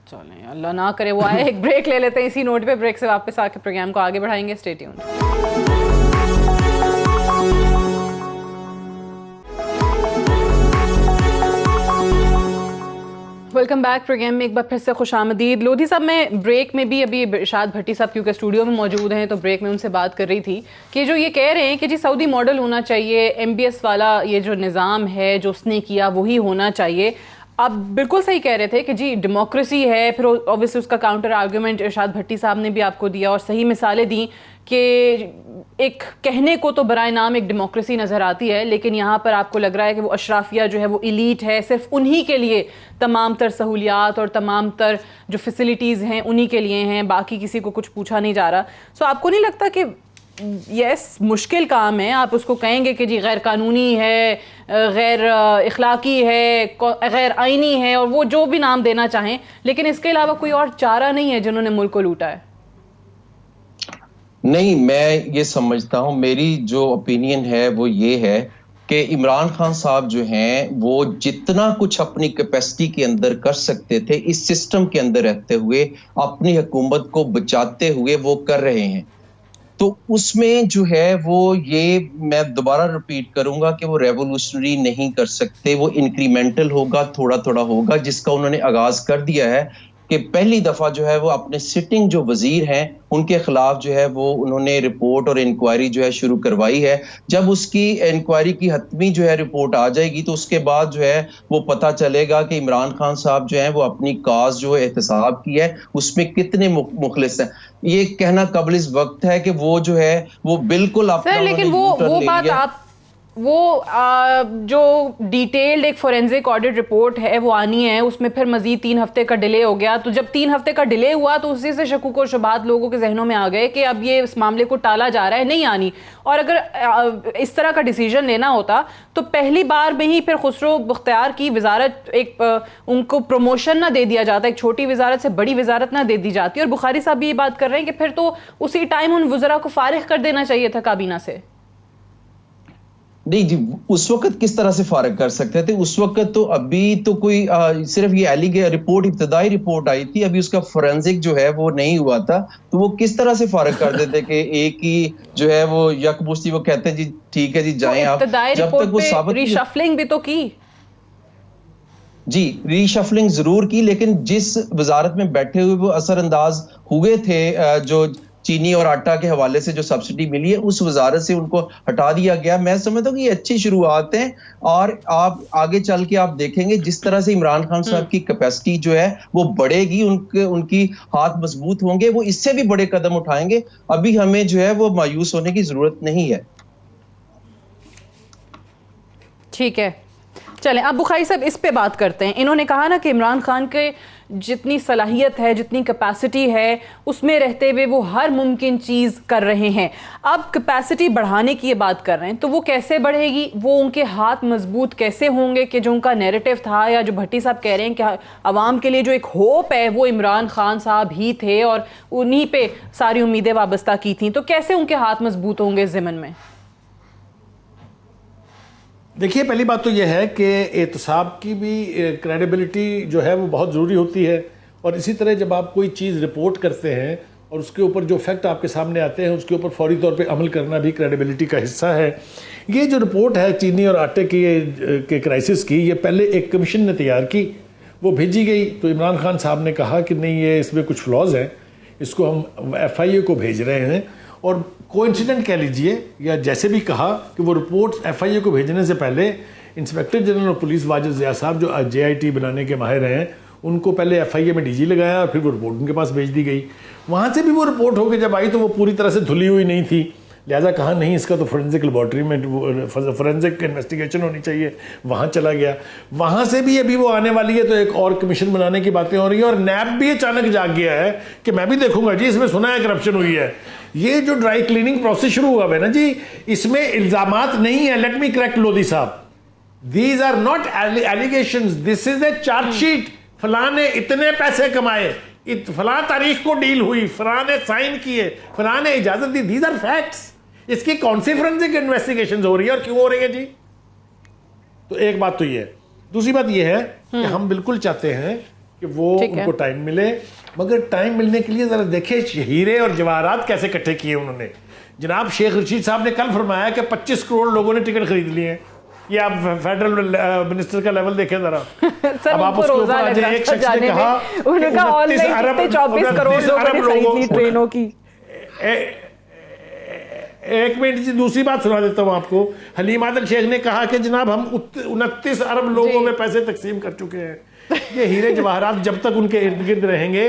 चलें, अल्लाह ना करे वो आए। एक ब्रेक ले लेते हैं, इसी नोट पे ब्रेक से वापस आके प्रोग्राम को आगे बढ़ाएंगे। Stay tuned. Welcome back. Programme में एक बार फिर से खुशामदीद। लोधी साहब, मैं ब्रेक में भी अभी इरशाद भट्टी साहब क्योंकि स्टूडियो में मौजूद हैं, तो ब्रेक में उनसे बात कर रही थी कि जो ये कह रहे हैं कि जी सऊदी मॉडल होना चाहिए, MBS वाला ये जो निज़ाम है जो उसने किया वही होना चाहिए। आप बिल्कुल सही कह रहे थे कि जी डेमोक्रेसी है, फिर ऑब्वियसली उसका काउंटर आर्गूमेंट इरशाद भट्टी साहब ने भी आपको दिया और सही मिसालें दी कि एक कहने को तो बराए नाम एक डेमोक्रेसी नज़र आती है, लेकिन यहाँ पर आपको लग रहा है कि वो अशराफिया जो है वो इलीट है, सिर्फ उन्हीं के लिए तमाम तर सहूलियात और तमाम तर जो फैसिलिटीज़ हैं उन्हीं के लिए हैं, बाकी किसी को कुछ पूछा नहीं जा रहा। सो आपको नहीं लगता कि यस मुश्किल काम है, आप उसको कहेंगे कि जी गैर कानूनी है, गैर इखलाकी है, गैर आइनी है, और वो जो भी नाम देना चाहें, लेकिन इसके अलावा कोई और चारा नहीं है जिन्होंने मुल्क को लूटा है? नहीं, मैं ये समझता हूं, मेरी जो ओपिनियन है वो ये है कि इमरान खान साहब जो हैं वो जितना कुछ अपनी कैपेसिटी के अंदर कर सकते थे इस सिस्टम के अंदर रहते हुए, अपनी हुकूमत को बचाते हुए वो कर रहे हैं। तो उसमें जो है वो ये मैं दोबारा रिपीट करूंगा कि वो रेवोल्यूशनरी नहीं कर सकते, वो इंक्रीमेंटल होगा, थोड़ा थोड़ा होगा, जिसका उन्होंने आगाज कर दिया है कि पहली दफा जो है वो अपने सिटिंग जो वजीर हैं उनके खिलाफ जो है वो उन्होंने रिपोर्ट और इंक्वायरी जो है शुरू करवाई है। जब उसकी इंक्वायरी की हतमी जो है रिपोर्ट आ जाएगी तो उसके बाद जो है वो पता चलेगा कि इमरान खान साहब जो है वो अपनी काज जो एहतसाब की है उसमें कितने मुखलिस हैं। ये कहना कबल इस वक्त है कि वो जो है वो बिल्कुल अपना, लेकिन वो बात आप जो डिटेल्ड एक फोरेंसिक ऑडिट रिपोर्ट है वो आनी है, उसमें फिर मजीद 3 हफ्ते का डिले हो गया। तो जब 3 हफ्ते का डिले हुआ तो उसी से शकूक और शुबात लोगों के जहनों में आ गए कि अब ये इस मामले को टाला जा रहा है, नहीं आनी। और अगर इस तरह का डिसीजन लेना होता तो पहली बार में ही फिर खुसरो बख्तियार की वजारत एक उनको प्रमोशन ना दे दिया जाता, एक छोटी वजारत से बड़ी वजारत ना दे दी जाती। और बुखारी साहब भी ये बात कर रहे हैं कि फिर तो उसी टाइम उन वज़रा को फारिग कर देना चाहिए था काबीना से। नहीं जी, उस वक्त किस तरह से फारिग कर सकते थे? उस वक्त तो अभी तो कोई सिर्फ ये रिपोर्ट, इब्तदाई रिपोर्ट आई थी, अभी उसका फोरेंसिक जो है वो नहीं हुआ था, तो वो किस तरह से फारिग कर देते कि एक ही जो है वो यकमुश्ती वो कहते हैं जी ठीक है जी जाएं आप, जब तक वो साबित रीशफलिंग भी तो की। जी, रीशफलिंग जरूर की, लेकिन जिस वजारत में बैठे हुए वो असरअंदाज हुए थे जो चीनी और आटा के हवाले से जो सब्सिडी मिली है उस वजारत से उनको हटा दिया गया। मैं समझता हूँ कि ये अच्छी शुरुआत है और आप आगे चल के आप देखेंगे जिस तरह से इमरान खान साहब की कैपेसिटी जो है वो बढ़ेगी, उनकी हाथ मजबूत होंगे, वो इससे भी बड़े कदम उठाएंगे। अभी हमें जो है वो मायूस होने की जरूरत नहीं है। ठीक है, चलें अब बुखारी साहब इस पे बात करते हैं। इन्होंने कहा ना कि इमरान खान के जितनी सलाहियत है, जितनी कैपेसिटी है, उसमें रहते हुए वो हर मुमकिन चीज़ कर रहे हैं। अब कैपेसिटी बढ़ाने की ये बात कर रहे हैं, तो वो कैसे बढ़ेगी? वो उनके हाथ मजबूत कैसे होंगे कि जो उनका नैरेटिव था, या जो भट्टी साहब कह रहे हैं कि आवाम के लिए जो एक होप है वो इमरान खान साहब ही थे और उन्हीं पे सारी उम्मीदें वाबस्ता की थी, तो कैसे उनके हाथ मजबूत होंगे इस ज़िमन में? देखिए, पहली बात तो यह है कि एहतसाब की भी क्रेडिबिलिटी जो है वो बहुत ज़रूरी होती है, और इसी तरह जब आप कोई चीज़ रिपोर्ट करते हैं और उसके ऊपर जो फैक्ट आपके सामने आते हैं उसके ऊपर फौरी तौर पे अमल करना भी क्रेडिबिलिटी का हिस्सा है। ये जो रिपोर्ट है चीनी और आटे के क्राइसिस की, ये पहले एक कमीशन ने तैयार की, वो भेजी गई, तो इमरान खान साहब ने कहा कि नहीं, ये इसमें कुछ फ्लॉज हैं, इसको हम FIA को भेज रहे हैं। और कोइंसिडेंट कह लीजिए या जैसे भी कहा कि वो रिपोर्ट FIA को भेजने से पहले inspector general of police Wajid Zia साहब जो JIT बनाने के माहिर हैं, उनको पहले FIA में DG लगाया और फिर वो रिपोर्ट उनके पास भेज दी गई। वहाँ से भी वो रिपोर्ट होकर जब आई तो वो पूरी तरह से धुली हुई नहीं थी, लिहाजा कहा नहीं, इसका तो फोरेंसिक लेबॉर्ट्री में फोरेंसिक इन्वेस्टिगेशन होनी चाहिए, वहाँ चला गया। वहाँ से भी अभी वो आने वाली है तो एक और कमीशन बनाने की बातें हो रही हैं, और NAB भी अचानक जाग गया है कि मैं भी देखूंगा जी, इसमें सुना है करप्शन हुई है। ये जो ड्राई क्लीनिंग प्रोसेस शुरू हुआ है ना जी, इसमें इल्जामात नहीं है। लेट मी करेक्ट लोधी साहब, these are not allegations, this is a charge sheet. फलां ने इतने पैसे कमाए, फलां तारीख को डील हुई, फलां ने साइन किए, फलां ने इजाजत दी, दीज आर फैक्ट्स। इसकी कौन सी फोरेंसिक इन्वेस्टिगेशन हो रही है और क्यों हो रही है जी? तो एक बात तो ये है। दूसरी बात ये है कि हम बिल्कुल चाहते हैं कि वो उनको टाइम मिले, मगर टाइम मिलने के लिए जरा देखें हीरे और जवाहरात कैसे इकट्ठे किए उन्होंने। जनाब शेख रशीद साहब ने कल फरमाया कि 25 करोड़ लोगों ने टिकट खरीद लिए हैं। ये आप फेडरल मिनिस्टर का लेवल देखें जरा। अब आप उसके ऊपर आज एक शख्स ने कहा 29 अरब 24 करोड़ लोगों ने खरीद ली ट्रेनों की। एक मिनट जी, दूसरी बात सुना देता हूं आपको। हलीम आदल शेख ने कहा कि जनाब हम 29 अरब लोगों में पैसे तकसीम कर चुके हैं। ये हीरे जवाहरात जब तक उनके इर्द गिर्द रहेंगे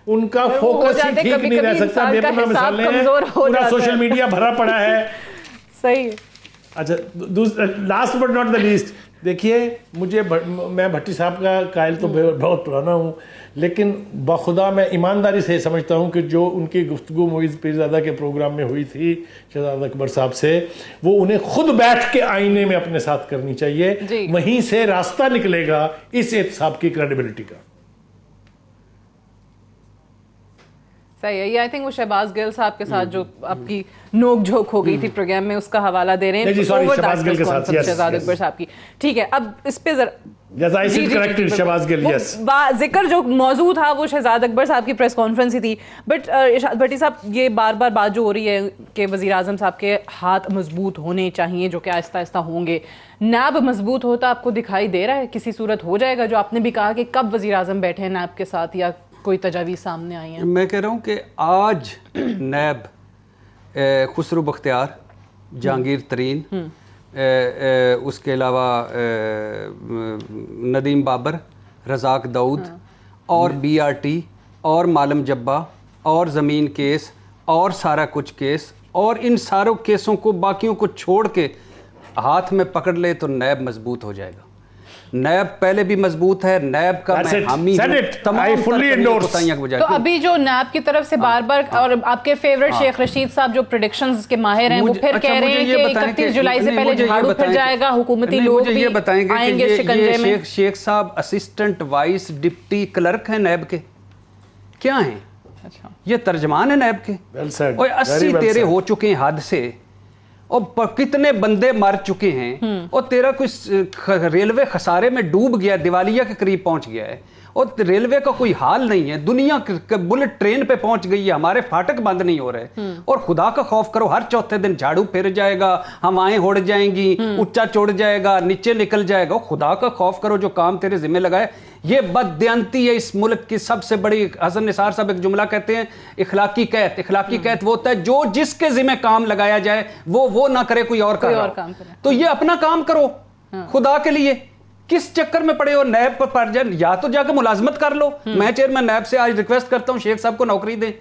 उनका फोकस ही ठीक नहीं रह सकता। बेपना मिसालें हैं, पूरा सोशल मीडिया भरा पड़ा है। सही। अच्छा, last but not the least, देखिए मैं भट्टी साहब का कायल तो बहुत पुराना हूँ, लेकिन बखुदा मैं ईमानदारी से समझता हूँ कि जो उनकी गुफ्तगू मोइज़ पीरज़ादा के प्रोग्राम में हुई थी शहजाद अकबर साहब से, वो उन्हें खुद बैठ के आईने में अपने साथ करनी चाहिए। वहीं से रास्ता निकलेगा इस एहतसाब की क्रेडिबिलिटी का। सही है। ये आई थिंक वो शहबाज गिल साहब के साथ जो आपकी नोक झोंक हो गई थी प्रोग्राम में, उसका हवाला दे रहे हैं शहबाज गिल के साथ, शहजाद अकबर साहब की। ठीक है, अब इस पे जिक्र जो मौजू था वो शहजाद अकबर साहब की प्रेस कॉन्फ्रेंस ही थी। बट भट्टी साहब, ये बार बार बात जो हो रही है कि वज़ीर आज़म साहब के हाथ मजबूत होने चाहिए, जो कि आहिस्ता आहिस्ता होंगे। NAB मजबूत होता आपको दिखाई दे रहा है? किसी सूरत हो जाएगा? जो आपने भी कहा कि कब वज़ीर आज़म बैठे हैं NAB के साथ, या कोई तजावीज़ सामने आई हैं? मैं कह रहा हूँ कि आज NAB खुसरो बख्तियार, जहांगीर तरीन, उसके अलावा नदीम बाबर, रज़ाक दाऊद और BRT और मालम जब्बा और ज़मीन केस और सारा कुछ केस, और इन सारों केसों को बाकियों को छोड़ के हाथ में पकड़ ले तो NAB मजबूत हो जाएगा। NAB पहले भी मजबूत है। NAB का मैं हामी तो अभी जो NAB की तरफ से बार बार, और आपके फेवरेट शेख रशीद साहब जो प्रेडिक्शंस के माहिर हैं, वो फिर कह रहे हैं कि 31 जुलाई से पहले झाड़ू फिर जाएगा, हुकूमती लोग भी आएंगे शिकंजे में। शेख साहब असिस्टेंट वाइस डिप्टी क्लर्क हैं NAB के, क्या हैं? अच्छा, ये तर्जमान है NAB के। और 80 तेरे हो चुके हैं हद से, और कितने बंदे मर चुके हैं, और तेरा कोई रेलवे खसारे में डूब गया, दिवालिया के करीब पहुंच गया है, और रेलवे का कोई हाल नहीं है। दुनिया बुलेट ट्रेन पे पहुंच गई है, हमारे फाटक बंद नहीं हो रहे। और खुदा का खौफ करो, हर चौथे दिन झाड़ू फिर जाएगा, हवाएं उड़ जाएंगी, ऊंचा चढ़ जाएगा, नीचे निकल जाएगा। खुदा का खौफ करो, जो काम तेरे जिम्मे लगाए। ये बददियांती है इस मुल्क की सबसे बड़ी। हसन निसार साहब एक जुमला कहते हैं, इखलाकी कैद। इखलाकी कैद वो होता है जो जिसके जिम्मे काम लगाया जाए वो ना करे, कोई और काम करे। तो ये अपना काम करो खुदा के लिए, किस चक्कर में पड़े हो नैब पर? या तो जाकर मुलाजमत कर लो। मैं चेयरमैन नैब से आज रिक्वेस्ट करता हूं शेख साहब को नौकरी दें।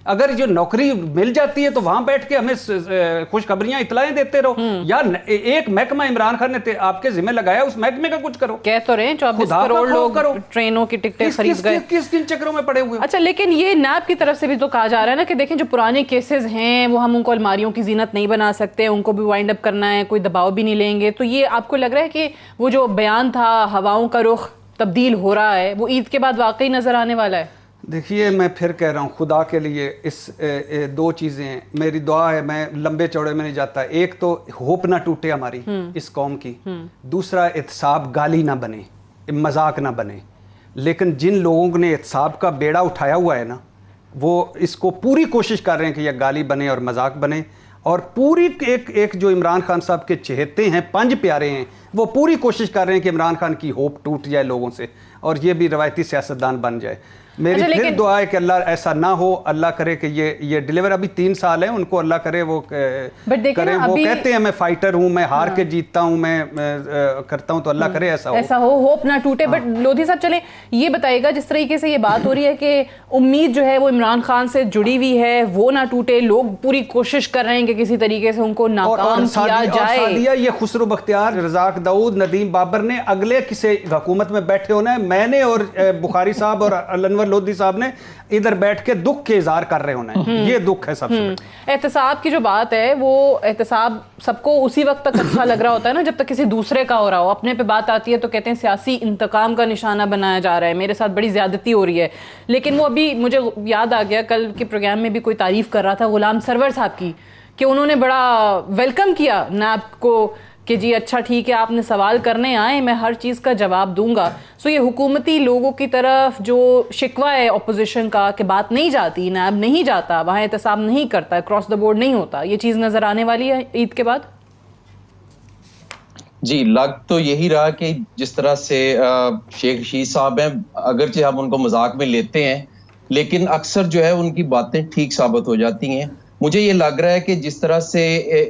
अगर जो नौकरी मिल जाती है तो वहां बैठ के हमें खुशखबरियां इतलाएं देते रहो। या एक महकमा इमरान खान ने आपके जिम्मे लगाया, उस महकमे का कुछ करो। कह तो रहे 24 करोड़ लोग ट्रेनों की टिकटें खरीद गए। किन चक्करों में पड़े हुए? अच्छा, लेकिन ये नैब की तरफ से भी तो कहा जा रहा है ना कि देखें जो पुराने केसेस हैं वो हम उनको अलमारियों की जीनत नहीं बना सकते, उनको भी वाइंड अप करना है, कोई दबाव भी नहीं लेंगे। तो ये आपको लग रहा है कि वो जो बयान था हवाओं का रुख तब्दील हो रहा है वो ईद के बाद वाकई नजर आने वाला है? देखिए, मैं फिर कह रहा हूँ, खुदा के लिए इस दो चीज़ें हैं, मेरी दुआ है, मैं लंबे चौड़े में नहीं जाता। एक तो होप ना टूटे हमारी इस कौम की, दूसरा एहतसाब गाली ना बने, मजाक ना बने। लेकिन जिन लोगों ने एहतसाब का बेड़ा उठाया हुआ है ना, वो इसको पूरी कोशिश कर रहे हैं कि यह गाली बने और मजाक बने। और पूरी एक जो इमरान खान साहब के चहेते हैं, 5 प्यारे हैं, वो पूरी कोशिश कर रहे हैं कि इमरान खान की होप टूट जाए लोगों से और ये भी रवायती सियासतदान बन जाए। मेरी फिर दुआ है कि अल्लाह ऐसा ना हो, अल्लाह करे कि ये डिलीवर, अभी 3 साल है उनको, अल्लाह करे वो करे। वो कहते हैं मैं फाइटर हूँ, मैं हार के जीतता हूँ, मैं करता हूँ, तो अल्लाह करे ऐसा हो, होप ना टूटे। बट लोधी साहब, चले ये बताइएगा, जिस तरीके से ये बात हो रही है कि उम्मीद जो है वो इमरान खान से जुड़ी हुई है, वो ना टूटे, लोग पूरी कोशिश कर रहे हैं कि किसी तरीके से उनको नाकाम किया जाए। ये खुसरो बख्तियार, रज़ाक दाऊद, नदीम बाबर ने अगले किसी हुकूमत में बैठे होना है, मैंने और बुखारी साहब और अनवर लोधी साहब ने इधर बैठ के दुख के इजहार कर रहे होना है। ये दुख है सबसे। एहतसाब की जो बात है, वो एहतसाब सबको उसी वक्त तक अच्छा लग रहा होता है ना जब तक किसी दूसरे का हो रहा हो। अपने पे बात आती है तो कहते हैं सियासी इंतकाम का निशाना बनाया जा रहा है, मेरे साथ बड़ी ज्यादती हो रही है। लेकिन वो अभी मुझे याद आ गया, कल के प्रोग्राम में भी कोई तारीफ कर रहा था गुलाम सरवर साहब की, कि उन्होंने बड़ा वेलकम किया नैब को कि जी अच्छा ठीक है, आपने सवाल करने आए, मैं हर चीज़ का जवाब दूंगा। सो ये हुकूमती लोगों की तरफ जो शिकवा है अपोजिशन का कि बात नहीं जाती, नैब नहीं जाता, वहाँ एहतसाब नहीं करता, क्रॉस द बोर्ड नहीं होता, ये चीज़ नज़र आने वाली है ईद के बाद? जी, लग तो यही रहा कि जिस तरह से शेख रशीद साहब हैं, अगरचे हम उनको मजाक में लेते हैं, लेकिन अक्सर जो है उनकी बातें ठीक साबित हो जाती हैं। मुझे ये लग रहा है कि जिस तरह से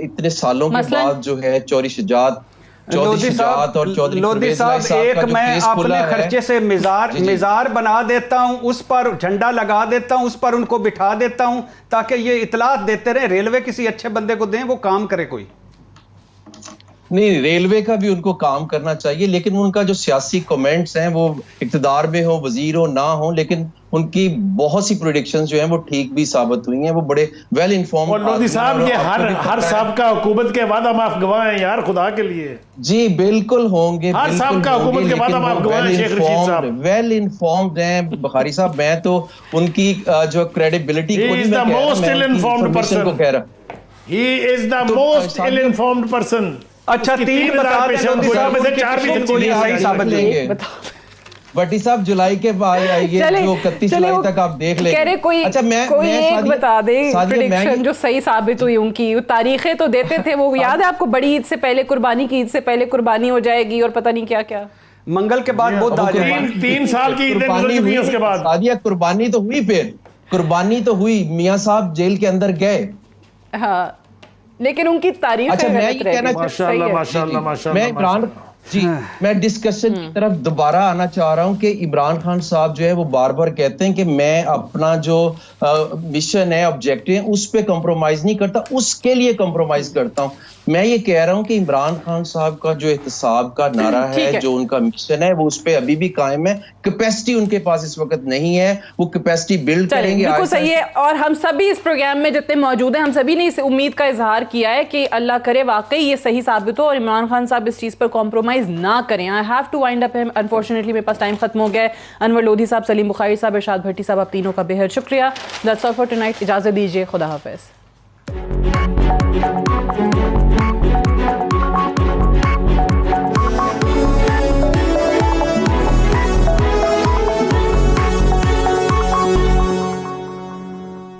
इतने सालों के बाद जो है चौधरी शुजात और चौधरी लोधी साहब, एक मैं अपने खर्चे से मिजार बना देता हूं, उस पर झंडा लगा देता हूं, उस पर उनको बिठा देता हूं ताकि ये इतलात देते रहे। रेलवे किसी अच्छे बंदे को दें, वो काम करे कोई नहीं, रेलवे का भी उनको काम करना चाहिए, लेकिन उनका जो सियासी कमेंट्स हैं वो इक्तदार में हो, वजीर हो, ना हो, लेकिन उनकी बहुत सी प्रेडिक्शंस जो हैं वो ठीक भी साबित हुई हैं। वो बड़े वेल इन्फॉर्म्ड। और लोधी साहब, ये हर साहब हुकूमत के वादा माफ गवाह हैं यार, खुदा के लिए। जी बिल्कुल होंगे, हर साहब का हुकूमत के वादा माफ गवाह हैं शेख रशीद साहब, वेल इन्फॉर्म्ड हैं बुखारी साहब। मैं तो उनकी जो क्रेडिबिलिटी को he is the most ill informed person, he is the most ill informed person. अच्छा, 3 बता दें लोधी साहब में से 4 भी जिनको सही साबित लेंगे। भट्टी साहब, जुलाई के बाद ये जो 31 जुलाई तक आप देख लेंगे। कह रहे कोई, अच्छा कोई एक बता दे प्रेडिक्शन जो सही साबित हुई उनकी। तारीखें तो देते थे वो, याद है आपको, बड़ी ईद से पहले, कुर्बानी की ईद से पहले कुर्बानी हो जाएगी और पता नहीं क्या क्या, मंगल के बाद बहुत 3 साल की ईदें गुजर चुकी हैं उसके बाद। सादिया, कुर्बानी तो हुई, फिर कुर्बानी तो हुई, मियां साहब जेल के अंदर गए। हाँ, लेकिन उनकी तारीफ अच्छा, मैं ये कहना माशाल्लाह मैं इमरान जी, मैं डिस्कशन की तरफ दोबारा आना चाह रहा हूं कि इमरान खान साहब जो है वो बार बार कहते हैं कि मैं अपना जो मिशन है, ऑब्जेक्टिव है, उस पे कंप्रोमाइज नहीं करता, उसके लिए कंप्रोमाइज करता हूं। मैं ये कह रहा हूं कि इमरान खान साहब का जो एहतसाब का नारा है, जो उनका मिशन है, वो उस पे अभी भी कायम है। कैपेसिटी उनके पास इस वक्त नहीं है, वो कैपेसिटी बिल्ड करेंगे। बिल्कुल सही है। और हम सभी इस प्रोग्राम में जितने मौजूद हैं, हम सभी ने इस उम्मीद का इजहार किया है कि अल्लाह करे वाकई ये सही साबित हो और इमरान खान साहब इस चीज पर कॉम्प्रोमाइज ना करें। I have to wind up him, unfortunately मेरे पास टाइम खत्म हो गया है। अनवर लोधी साहब, सलीम बुखारी साहब, इरशाद भट्टी साहब, आप तीनों का बेहद शुक्रिया। That's all for tonight. इजाजत दीजिए, खुदा हाफिज।